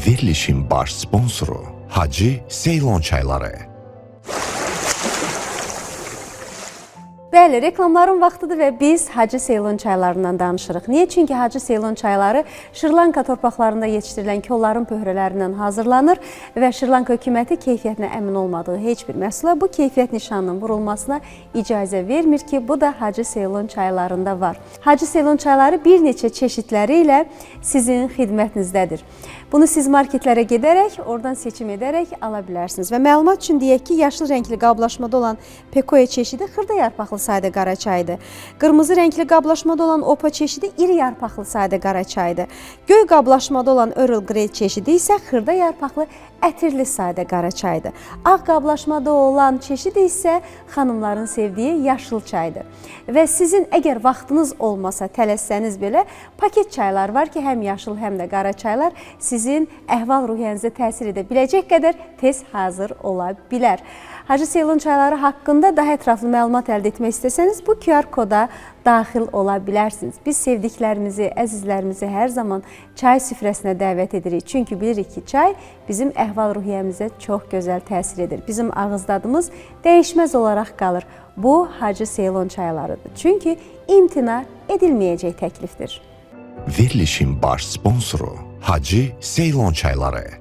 Verilişin baş sponsoru Hacı Seylon çayları. Bəli, reklamların vaxtıdır və biz Hacı Seylon çaylarından danışırıq. Niyə? Çünki Hacı Seylon çayları Şri-Lanka torpaqlarında yetişdirilən kolların pöhrələrindən hazırlanır və Şri-Lanka hökuməti keyfiyyətinə əmin olmadığı heç bir məhsula bu keyfiyyət nişanının vurulmasına icazə vermir ki, bu da Hacı Seylon çaylarında var. Hacı Seylon çayları bir neçə çeşidləri ilə sizin xidmətinizdədir. Bunu siz marketlərə gedərək, oradan seçim edərək ala bilərsiniz. Və məlumat üçün deyək ki, yaşlı rəngli qablaşmada olan Pekoe çeşidi xırda yarpaqlı sayda qara çaydır. Qırmızı rəngli qablaşmada olan Opa çeşidi iri yarpaqlı sayda qara çaydır. Göy qablaşmada olan Earl Grey çeşidi isə xırda yarpaqlı ətirli sayda qara çaydır. Ağ qablaşmada olan çeşidi isə xanımların sevdiyi yaşıl çaydır. Və sizin əgər vaxtınız olmasa, tələssəniz belə paket çaylar var ki, həm yaşıl, həm də qara çaylar sizin əhval-ruhiyyənizə təsir edə biləcək qədər tez hazır ola bilər. Hacı Seylon çayları haqqında daha ətraflı məlumat əldə etmək istəsəniz, bu QR koda daxil ola bilərsiniz. Biz sevdiklərimizi, əzizlərimizi hər zaman çay süfrəsinə dəvət edirik. Çünki bilirik ki, çay bizim əhval-ruhiyyəmizə çox gözəl təsir edir. Bizim ağız dadımız dəyişməz olaraq qalır. Bu, Hacı Seylon çaylarıdır. Çünki imtina edilməyəcək təklifdir. Verilişin baş sponsoru Hacı Seylon çayları.